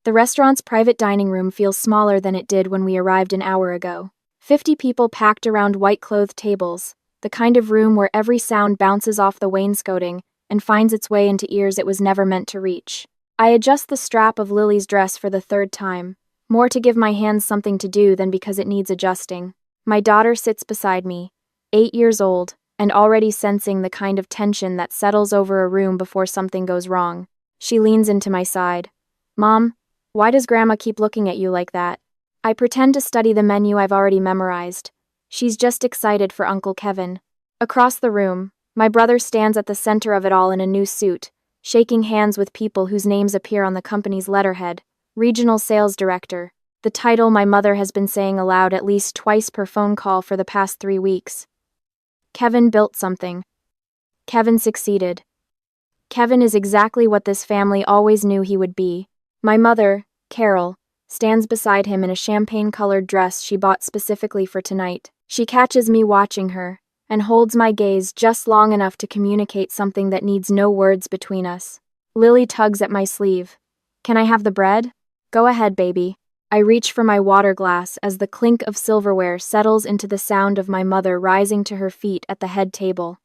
The restaurant's private dining room feels smaller than it did when we arrived an hour ago. 50 people packed around white-clothed tables, the kind of room where every sound bounces off the wainscoting and finds its way into ears it was never meant to reach. I adjust the strap of Lily's dress for the third time, more to give my hands something to do than because it needs adjusting. My daughter sits beside me, 8 years old, and already sensing the kind of tension that settles over a room before something goes wrong. She leans into my side. "Mom, why does Grandma keep looking at you like that?" I pretend to study the menu I've already memorized. She's just excited for Uncle Kevin. Across the room, my brother stands at the center of it all in a new suit, shaking hands with people whose names appear on the company's letterhead. Regional Sales Director, the title my mother has been saying aloud at least twice per phone call for the past 3 weeks. Kevin built something. Kevin succeeded. Kevin is exactly what this family always knew he would be. My mother, Carol, stands beside him in a champagne-colored dress she bought specifically for tonight. She catches me watching her, and holds my gaze just long enough to communicate something that needs no words between us. Lily tugs at my sleeve. "Can I have the bread?" "Go ahead, baby." I reach for my water glass as the clink of silverware settles into the sound of my mother rising to her feet at the head table.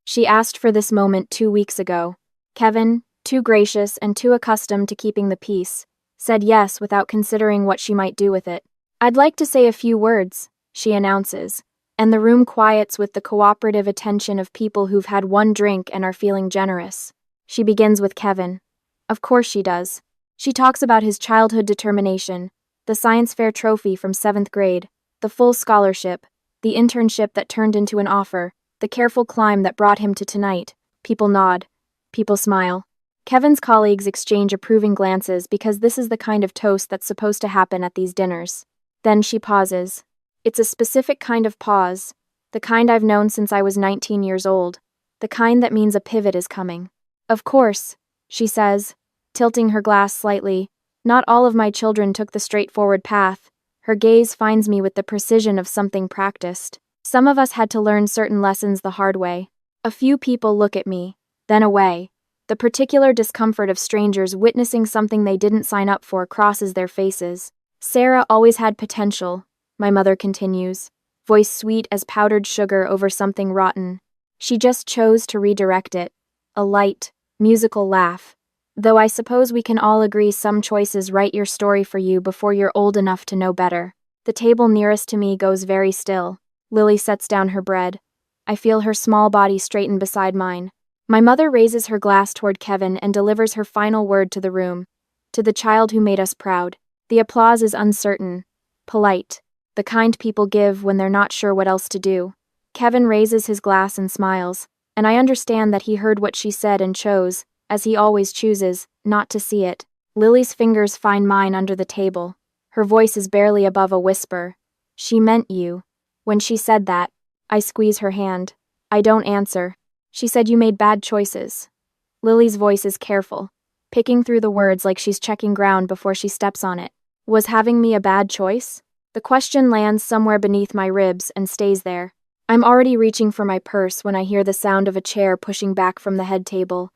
She asked for this moment 2 weeks ago. Kevin, too gracious and too accustomed to keeping the peace, said yes without considering what she might do with it. "I'd like to say a few words," she announces, and the room quiets with the cooperative attention of people who've had one drink and are feeling generous. She begins with Kevin. Of course she does. She talks about his childhood determination, the science fair trophy from 7th grade, the full scholarship, the internship that turned into an offer, the careful climb that brought him to tonight. People nod. People smile. Kevin's colleagues exchange approving glances because this is the kind of toast that's supposed to happen at these dinners. Then she pauses. It's a specific kind of pause, the kind I've known since I was 19 years old, the kind that means a pivot is coming. "Of course," she says, tilting her glass slightly. "Not all of my children took the straightforward path." Her gaze finds me with the precision of something practiced. Some of us had to learn certain lessons the hard way. A few people look at me, then away. The particular discomfort of strangers witnessing something they didn't sign up for crosses their faces. "Sarah always had potential," my mother continues, voice sweet as powdered sugar over something rotten. "She just chose to redirect it." A light, musical laugh. "Though I suppose we can all agree some choices write your story for you before you're old enough to know better." The table nearest to me goes very still. Lily sets down her bread. I feel her small body straighten beside mine. My mother raises her glass toward Kevin and delivers her final word to the room. "To the child who made us proud." The applause is uncertain, polite, the kind people give when they're not sure what else to do. Kevin raises his glass and smiles, and I understand that he heard what she said and chose, as he always chooses, not to see it. Lily's fingers find mine under the table. Her voice is barely above a whisper. "She meant you." When she said that, I squeeze her hand. I don't answer. "She said you made bad choices." Lily's voice is careful, picking through the words like she's checking ground before she steps on it. Was having me a bad choice? The question lands somewhere beneath my ribs and stays there. I'm already reaching for my purse when I hear the sound of a chair pushing back from the head table.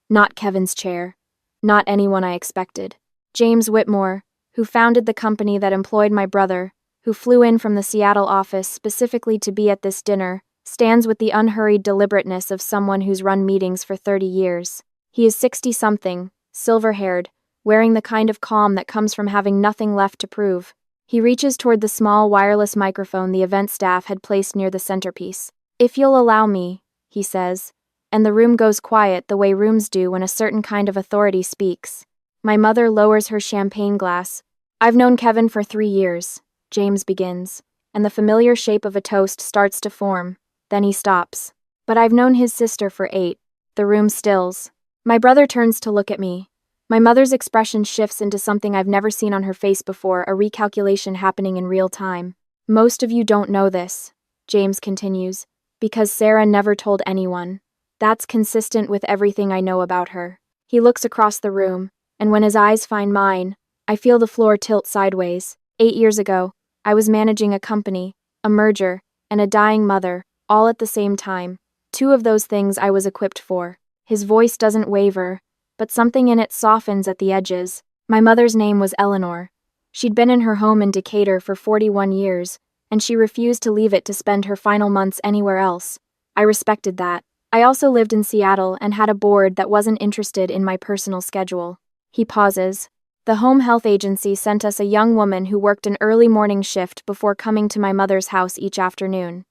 Not Kevin's chair. Not anyone I expected. James Whitmore, who founded the company that employed my brother, who flew in from the Seattle office specifically to be at this dinner, stands with the unhurried deliberateness of someone who's run meetings for 30 years. He is 60-something, silver-haired, wearing the kind of calm that comes from having nothing left to prove. He reaches toward the small wireless microphone the event staff had placed near the centerpiece. "If you'll allow me," he says, and the room goes quiet the way rooms do when a certain kind of authority speaks. My mother lowers her champagne glass. "I've known Kevin for 3 years," James begins, and the familiar shape of a toast starts to form. Then he stops. "But I've known his sister for 8. The room stills. My brother turns to look at me. My mother's expression shifts into something I've never seen on her face before, a recalculation happening in real time. "Most of you don't know this," James continues, "because Sarah never told anyone. That's consistent with everything I know about her." He looks across the room, and when his eyes find mine, I feel the floor tilt sideways. 8 years ago, I was managing a company, a merger, and a dying mother, all at the same time. 2 of those things I was equipped for. His voice doesn't waver, but something in it softens at the edges. My mother's name was Eleanor. She'd been in her home in Decatur for 41 years, and she refused to leave it to spend her final months anywhere else. I respected that. I also lived in Seattle and had a board that wasn't interested in my personal schedule. He pauses. The home health agency sent us a young woman who worked an early morning shift before coming to my mother's house each afternoon.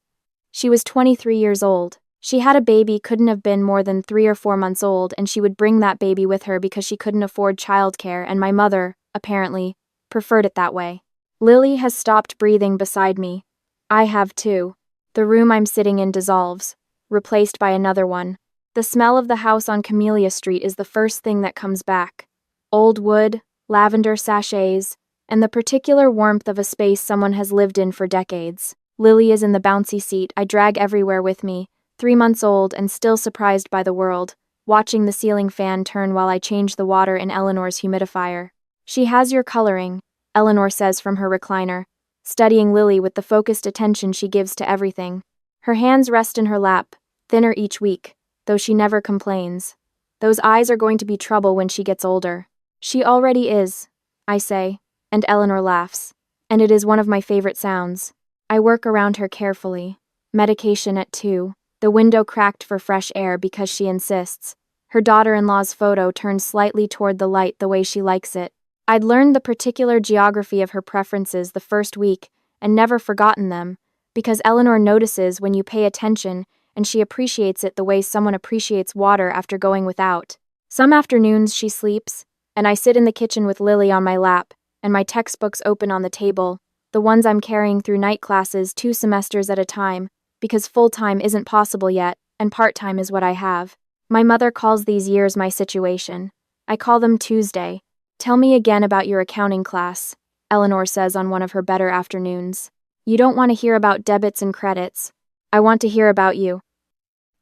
She was 23 years old. She had a baby, couldn't have been more than 3 or 4 months old, and she would bring that baby with her because she couldn't afford childcare, and my mother, apparently, preferred it that way. Lily has stopped breathing beside me. I have too. The room I'm sitting in dissolves, replaced by another one. The smell of the house on Camellia Street is the first thing that comes back. Old wood, lavender sachets, and the particular warmth of a space someone has lived in for decades. Lily is in the bouncy seat I drag everywhere with me, 3 months old and still surprised by the world, watching the ceiling fan turn while I change the water in Eleanor's humidifier. She has your coloring, Eleanor says from her recliner, studying Lily with the focused attention she gives to everything. Her hands rest in her lap, thinner each week, though she never complains. Those eyes are going to be trouble when she gets older. She already is, I say, and Eleanor laughs, and it is one of my favorite sounds. I work around her carefully. Medication at 2, the window cracked for fresh air because she insists. Her daughter-in-law's photo turns slightly toward the light the way she likes it. I'd learned the particular geography of her preferences the first week and never forgotten them, because Eleanor notices when you pay attention and she appreciates it the way someone appreciates water after going without. Some afternoons she sleeps, and I sit in the kitchen with Lily on my lap and my textbooks open on the table, the ones I'm carrying through night classes 2 semesters at a time, because full-time isn't possible yet, and part-time is what I have. My mother calls these years my situation. I call them Tuesday. Tell me again about your accounting class, Eleanor says on one of her better afternoons. You don't want to hear about debits and credits. I want to hear about you.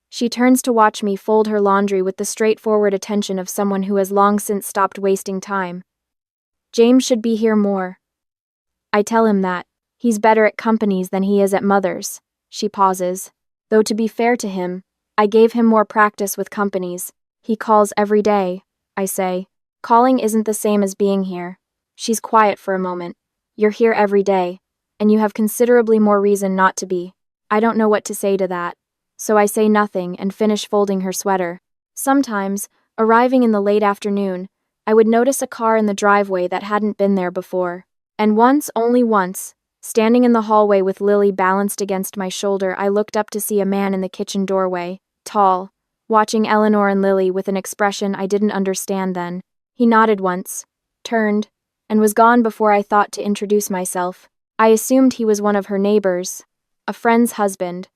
She turns to watch me fold her laundry with the straightforward attention of someone who has long since stopped wasting time. James should be here more. I tell him that. He's better at companies than he is at Mother's. She pauses. Though to be fair to him, I gave him more practice with companies. He calls every day, I say. Calling isn't the same as being here. She's quiet for a moment. You're here every day, and you have considerably more reason not to be. I don't know what to say to that. So I say nothing and finish folding her sweater. Sometimes, arriving in the late afternoon, I would notice a car in the driveway that hadn't been there before. And once, only once, standing in the hallway with Lily balanced against my shoulder, I looked up to see a man in the kitchen doorway, tall, watching Eleanor and Lily with an expression I didn't understand then. He nodded once, turned, and was gone before I thought to introduce myself. I assumed he was one of her neighbors, a friend's husband.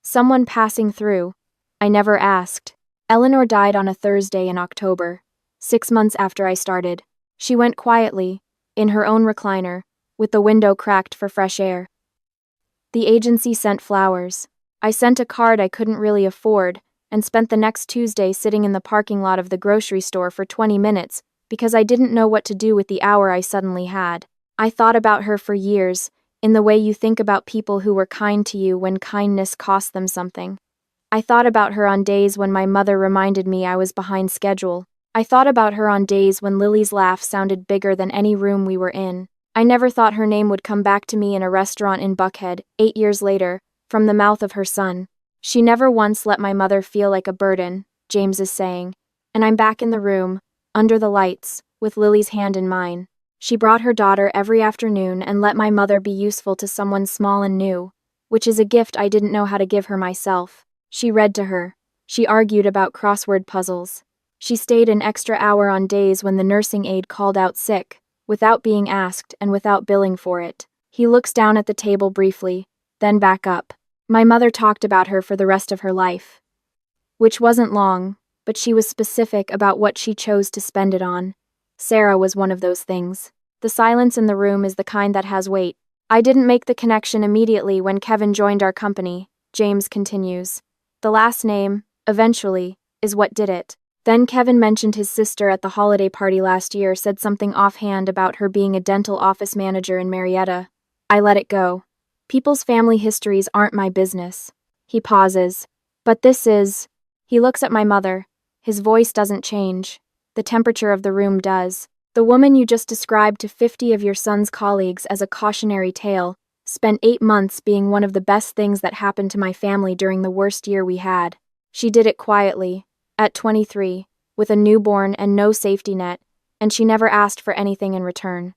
Someone passing through. I never asked. Eleanor died on a Thursday in October, 6 months after I started. She went quietly, in her own recliner, with the window cracked for fresh air. The agency sent flowers. I sent a card I couldn't really afford, and spent the next Tuesday sitting in the parking lot of the grocery store for 20 minutes because I didn't know what to do with the hour I suddenly had. I thought about her for years, in the way you think about people who were kind to you when kindness cost them something. I thought about her on days when my mother reminded me I was behind schedule. I thought about her on days when Lily's laugh sounded bigger than any room we were in. I never thought her name would come back to me in a restaurant in Buckhead, 8 years later, from the mouth of her son. She never once let my mother feel like a burden, James is saying, and I'm back in the room, under the lights, with Lily's hand in mine. She brought her daughter every afternoon and let my mother be useful to someone small and new, which is a gift I didn't know how to give her myself. She read to her. She argued about crossword puzzles. She stayed an extra hour on days when the nursing aide called out sick, without being asked and without billing for it. He looks down at the table briefly, then back up. My mother talked about her for the rest of her life. Which wasn't long, but she was specific about what she chose to spend it on. Sara was one of those things. The silence in the room is the kind that has weight. I didn't make the connection immediately when Kevin joined our company, James continues. The last name, eventually, is what did it. Then Kevin mentioned his sister at the holiday party last year, said something offhand about her being a dental office manager in Marietta. I let it go. People's family histories aren't my business. He pauses. But this is. He looks at my mother. His voice doesn't change. The temperature of the room does. The woman you just described to 50 of your son's colleagues as a cautionary tale spent 8 months being one of the best things that happened to my family during the worst year we had. She did it quietly, at 23, with a newborn and no safety net, and she never asked for anything in return.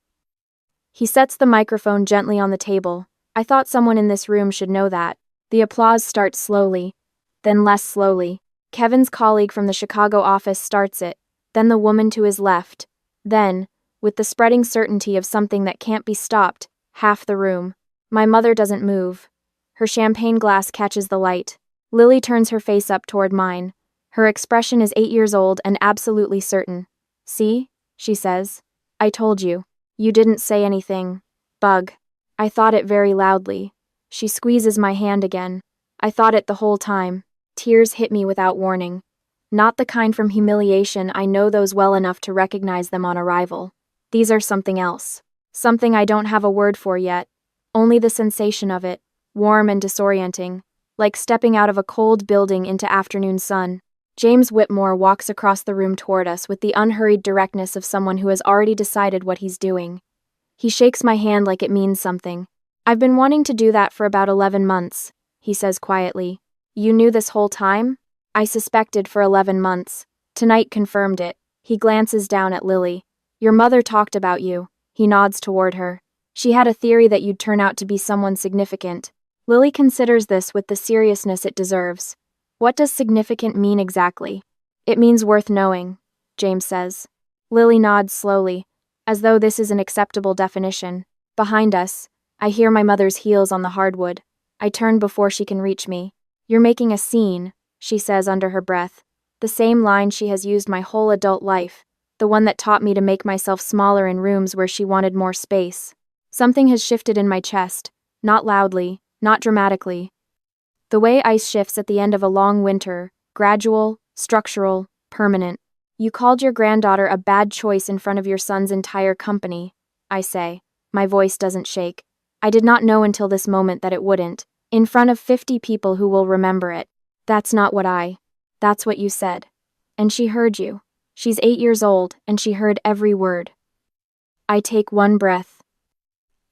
He sets the microphone gently on the table. I thought someone in this room should know that. The applause starts slowly, then less slowly. Kevin's colleague from the Chicago office starts it, then the woman to his left. Then, with the spreading certainty of something that can't be stopped, half the room. My mother doesn't move. Her champagne glass catches the light. Lily turns her face up toward mine. Her expression is 8 years old and absolutely certain. See, she says. I told you. You didn't say anything. Bug. I thought it very loudly. She squeezes my hand again. I thought it the whole time. Tears hit me without warning. Not the kind from humiliation. I know those well enough to recognize them on arrival. These are something else. Something I don't have a word for yet. Only the sensation of it, warm and disorienting, like stepping out of a cold building into afternoon sun. James Whitmore walks across the room toward us with the unhurried directness of someone who has already decided what he's doing. He shakes my hand like it means something. I've been wanting to do that for about 11 months, he says quietly. You knew this whole time? I suspected for 11 months. Tonight confirmed it. He glances down at Lily. Your mother talked about you. He nods toward her. She had a theory that you'd turn out to be someone significant. Lily considers this with the seriousness it deserves. What does significant mean exactly? It means worth knowing, James says. Lily nods slowly, as though this is an acceptable definition. Behind us, I hear my mother's heels on the hardwood. I turn before she can reach me. You're making a scene, she says under her breath. The same line she has used my whole adult life, the one that taught me to make myself smaller in rooms where she wanted more space. Something has shifted in my chest, not loudly, not dramatically. The way ice shifts at the end of a long winter, gradual, structural, permanent. You called your granddaughter a bad choice in front of your son's entire company, I say. My voice doesn't shake. I did not know until this moment that it wouldn't. In front of 50 people who will remember it. That's what you said. And she heard you. She's 8 years old, and she heard every word. I take one breath.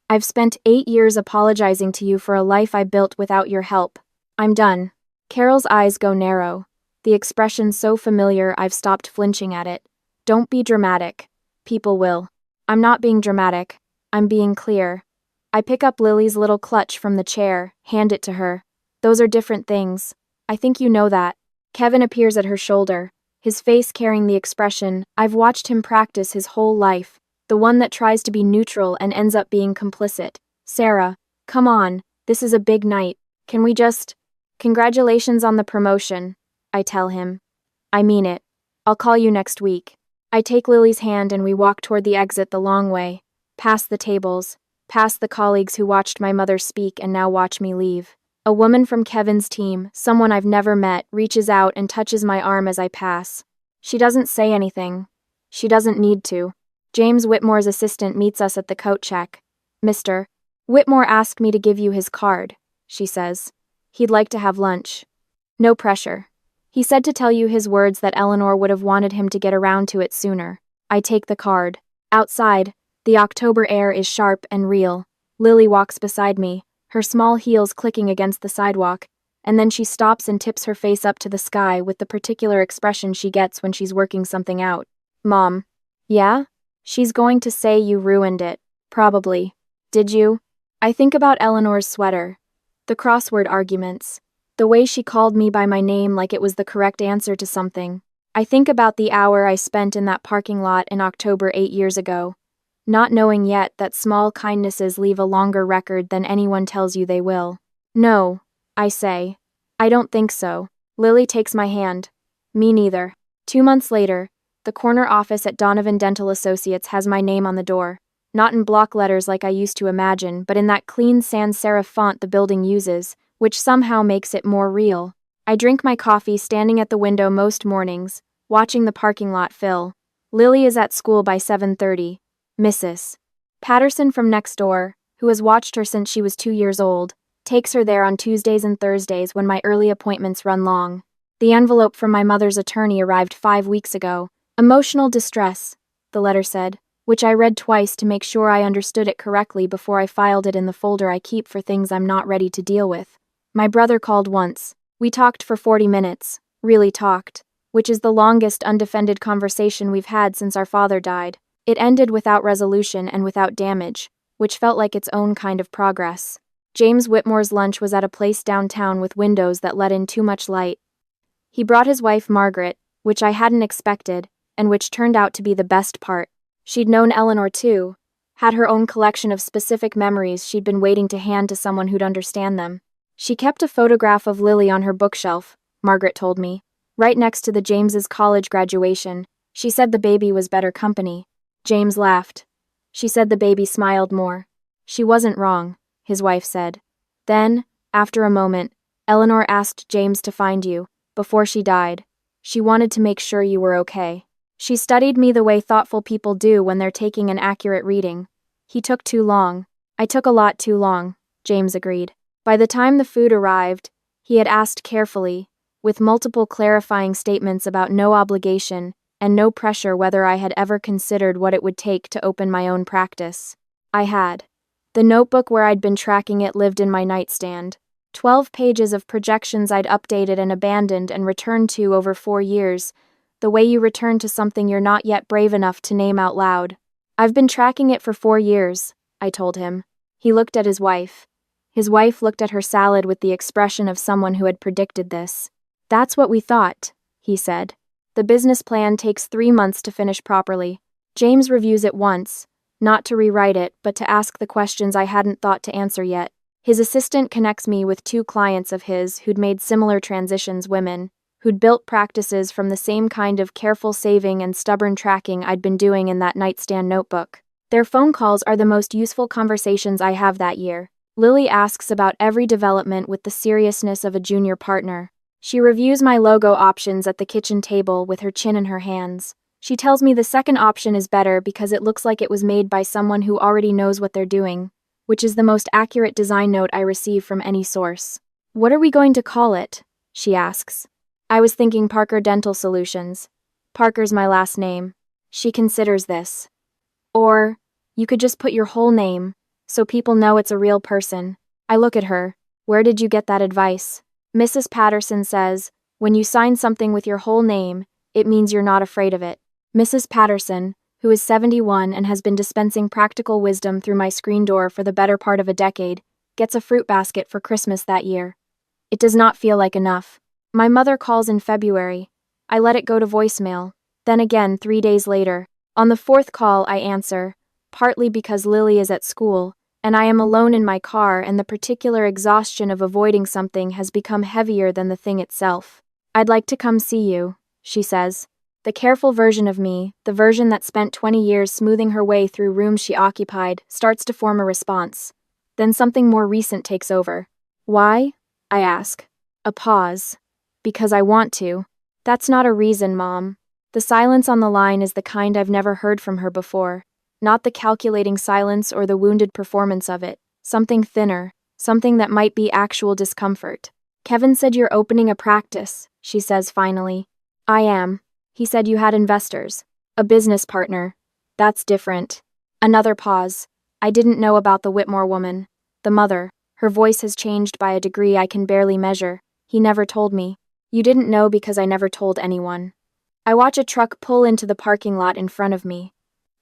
I've spent 8 years apologizing to you for a life I built without your help. I'm done. Carol's eyes go narrow. The expression so familiar I've stopped flinching at it. Don't be dramatic. People will. I'm not being dramatic. I'm being clear. I pick up Lily's little clutch from the chair, hand it to her. Those are different things. I think you know that. Kevin appears at her shoulder, his face carrying the expression I've watched him practice his whole life, the one that tries to be neutral and ends up being complicit. Sara, come on, this is a big night. Can we just... Congratulations on the promotion, I tell him. I mean it. I'll call you next week. I take Lily's hand and we walk toward the exit the long way, past the tables, past the colleagues who watched my mother speak and now watch me leave. A woman from Kevin's team, someone I've never met, reaches out and touches my arm as I pass. She doesn't say anything. She doesn't need to. James Whitmore's assistant meets us at the coat check. Mr. Whitmore asked me to give you his card, she says. He'd like to have lunch. No pressure. He said to tell you his words that Eleanor would have wanted him to get around to it sooner. I take the card. Outside, the October air is sharp and real. Lily walks beside me, her small heels clicking against the sidewalk, and then she stops and tips her face up to the sky with the particular expression she gets when she's working something out. Mom. Yeah? She's going to say you ruined it. Probably. Did you? I think about Eleanor's sweater. The crossword arguments. The way she called me by my name like it was the correct answer to something. I think about the hour I spent in that parking lot in October 8 years ago, not knowing yet that small kindnesses leave a longer record than anyone tells you they will. No, I say. I don't think so. Lily takes my hand. Me neither. 2 months later, the corner office at Donovan Dental Associates has my name on the door. Not in block letters like I used to imagine, but in that clean sans serif font the building uses, which somehow makes it more real. I drink my coffee standing at the window most mornings, watching the parking lot fill. Lily is at school by 7:30. Mrs. Patterson from next door, who has watched her since she was 2 years old, takes her there on Tuesdays and Thursdays when my early appointments run long. The envelope from my mother's attorney arrived 5 weeks ago. Emotional distress, the letter said. which I read twice to make sure I understood it correctly before I filed it in the folder I keep for things I'm not ready to deal with. My brother called once. We talked for 40 minutes, really talked, which is the longest undefended conversation we've had since our father died. It ended without resolution and without damage, which felt like its own kind of progress. James Whitmore's lunch was at a place downtown with windows that let in too much light. He brought his wife Margaret, which I hadn't expected, and which turned out to be the best part. She'd known Eleanor too, had her own collection of specific memories she'd been waiting to hand to someone who'd understand them. She kept a photograph of Lily on her bookshelf, Margaret told me, right next to the James's college graduation. She said the baby was better company. James laughed. She said the baby smiled more. She wasn't wrong, his wife said. Then, after a moment, Eleanor asked James to find you, before she died. She wanted to make sure you were okay. She studied me the way thoughtful people do when they're taking an accurate reading. He took too long. I took a lot too long, James agreed. By the time the food arrived, he had asked carefully, with multiple clarifying statements about no obligation and no pressure whether I had ever considered what it would take to open my own practice. I had. The notebook where I'd been tracking it lived in my nightstand. 12 pages of projections I'd updated and abandoned and returned to over 4 years, the way you return to something you're not yet brave enough to name out loud. I've been tracking it for 4 years, I told him. He looked at his wife. His wife looked at her salad with the expression of someone who had predicted this. That's what we thought, he said. The business plan takes 3 months to finish properly. James reviews it once, not to rewrite it, but to ask the questions I hadn't thought to answer yet. His assistant connects me with 2 clients of his who'd made similar transitions, women, who'd built practices from the same kind of careful saving and stubborn tracking I'd been doing in that nightstand notebook. Their phone calls are the most useful conversations I have that year. Lily asks about every development with the seriousness of a junior partner. She reviews my logo options at the kitchen table with her chin in her hands. She tells me the second option is better because it looks like it was made by someone who already knows what they're doing, which is the most accurate design note I receive from any source. What are we going to call it? She asks. I was thinking Parker Dental Solutions. Parker's my last name. She considers this. Or, you could just put your whole name, so people know it's a real person. I look at her. Where did you get that advice? Mrs. Patterson says, when you sign something with your whole name, it means you're not afraid of it. Mrs. Patterson, who is 71 and has been dispensing practical wisdom through my screen door for the better part of a decade, gets a fruit basket for Christmas that year. It does not feel like enough. My mother calls in February. I let it go to voicemail. Then again 3 days later. On the 4th call, I answer, partly because Lily is at school, and I am alone in my car, and the particular exhaustion of avoiding something has become heavier than the thing itself. I'd like to come see you, she says. The careful version of me, the version that spent 20 years smoothing her way through rooms she occupied, starts to form a response. Then something more recent takes over. Why? I ask. A pause. Because I want to. That's not a reason, Mom. The silence on the line is the kind I've never heard from her before. Not the calculating silence or the wounded performance of it. Something thinner, something that might be actual discomfort. Kevin said you're opening a practice, she says finally. I am. He said you had investors. A business partner. That's different. Another pause. I didn't know about the Whitmore woman. The mother. Her voice has changed by a degree I can barely measure. He never told me. You didn't know because I never told anyone. I watch a truck pull into the parking lot in front of me.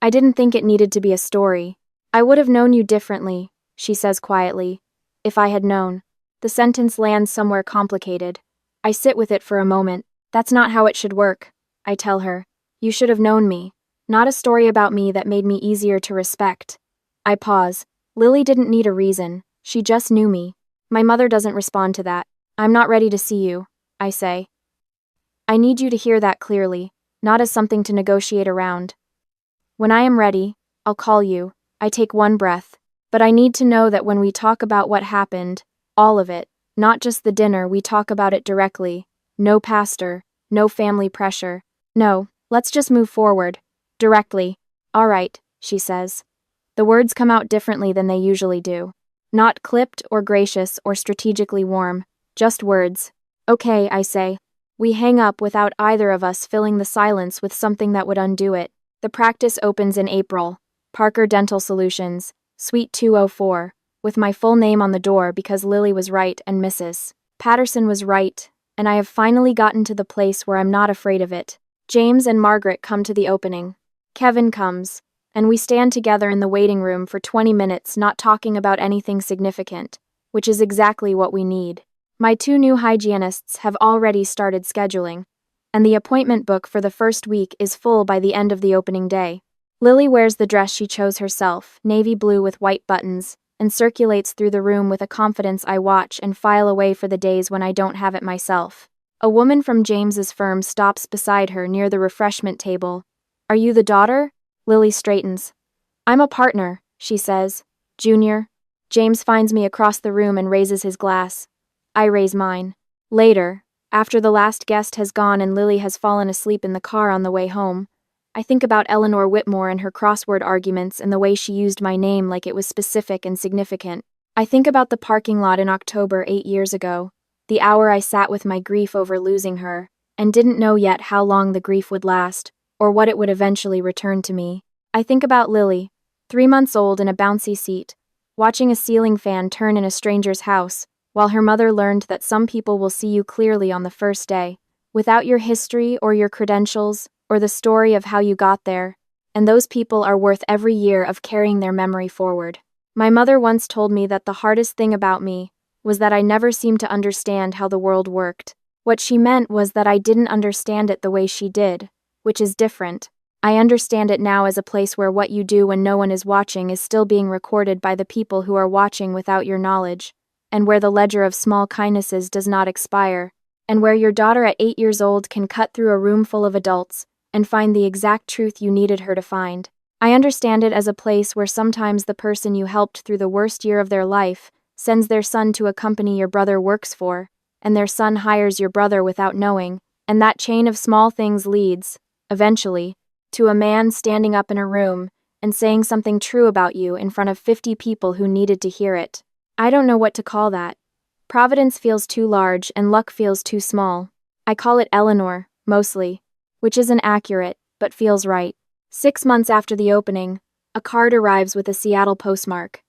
I didn't think it needed to be a story. I would have known you differently, she says quietly. If I had known. The sentence lands somewhere complicated. I sit with it for a moment. That's not how it should work, I tell her. You should have known me. Not a story about me that made me easier to respect. I pause. Lily didn't need a reason. She just knew me. My mother doesn't respond to that. I'm not ready to see you, I say. I need you to hear that clearly, not as something to negotiate around. When I am ready, I'll call you. I take one breath. But I need to know that when we talk about what happened, all of it, not just the dinner, we talk about it directly. No pastor, no family pressure. No, let's just move forward. Directly. All right, she says. The words come out differently than they usually do. Not clipped or gracious or strategically warm. Just words. Okay, I say. We hang up without either of us filling the silence with something that would undo it. The practice opens in April. Parker Dental Solutions, Suite 204, with my full name on the door because Lily was right and Mrs. Patterson was right, and I have finally gotten to the place where I'm not afraid of it. James and Margaret come to the opening. Kevin comes, and we stand together in the waiting room for 20 minutes not talking about anything significant, which is exactly what we need. My 2 new hygienists have already started scheduling, and the appointment book for the first week is full by the end of the opening day. Lily wears the dress she chose herself, navy blue with white buttons, and circulates through the room with a confidence I watch and file away for the days when I don't have it myself. A woman from James's firm stops beside her near the refreshment table. "Are you the daughter?" Lily straightens. "I'm a partner," she says. "Junior." James finds me across the room and raises his glass. I raise mine. Later, after the last guest has gone and Lily has fallen asleep in the car on the way home, I think about Eleanor Whitmore and her crossword arguments and the way she used my name like it was specific and significant. I think about the parking lot in October 8 years ago, the hour I sat with my grief over losing her, and didn't know yet how long the grief would last, or what it would eventually return to me. I think about Lily, 3 months old in a bouncy seat, watching a ceiling fan turn in a stranger's house, while her mother learned that some people will see you clearly on the first day, without your history or your credentials, or the story of how you got there, and those people are worth every year of carrying their memory forward. My mother once told me that the hardest thing about me was that I never seemed to understand how the world worked. What she meant was that I didn't understand it the way she did, which is different. I understand it now as a place where what you do when no one is watching is still being recorded by the people who are watching without your knowledge, and where the ledger of small kindnesses does not expire, and where your daughter at 8 years old can cut through a room full of adults and find the exact truth you needed her to find. I understand it as a place where sometimes the person you helped through the worst year of their life sends their son to a company your brother works for, and their son hires your brother without knowing, and that chain of small things leads, eventually, to a man standing up in a room and saying something true about you in front of 50 people who needed to hear it. I don't know what to call that. Providence feels too large and luck feels too small. I call it Eleanor, mostly, which isn't accurate, but feels right. 6 months after the opening, a card arrives with a Seattle postmark.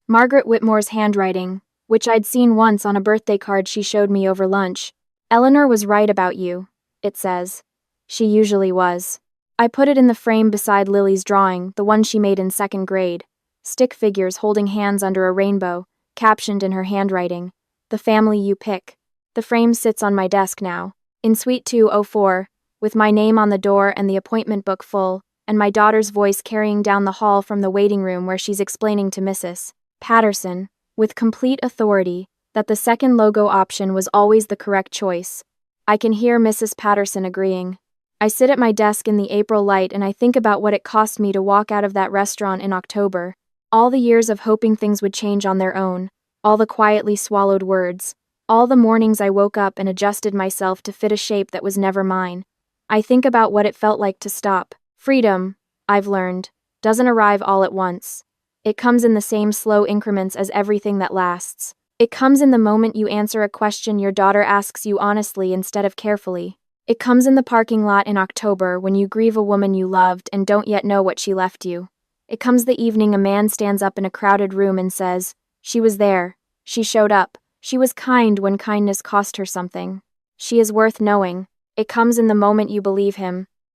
Margaret Whitmore's handwriting, which I'd seen once on a birthday card she showed me over lunch. "Eleanor was right about you," it says. She usually was. I put it in the frame beside Lily's drawing, the one she made in 2nd grade. Stick figures holding hands under a rainbow, captioned in her handwriting, "The family you pick." The frame sits on my desk now, in Suite 204, with my name on the door and the appointment book full, and my daughter's voice carrying down the hall from the waiting room where she's explaining to Mrs. Patterson, with complete authority, that the second logo option was always the correct choice. I can hear Mrs. Patterson agreeing. I sit at my desk in the April light and I think about what it cost me to walk out of that restaurant in October. All the years of hoping things would change on their own, all the quietly swallowed words, all the mornings I woke up and adjusted myself to fit a shape that was never mine. I think about what it felt like to stop. Freedom, I've learned, doesn't arrive all at once. It comes in the same slow increments as everything that lasts. It comes in the moment you answer a question your daughter asks you honestly instead of carefully. It comes in the parking lot in October when you grieve a woman you loved and don't yet know what she left you. It comes the evening a man stands up in a crowded room and says, "She was there. She showed up. She was kind when kindness cost her something. She is worth knowing." It comes in the moment you believe him,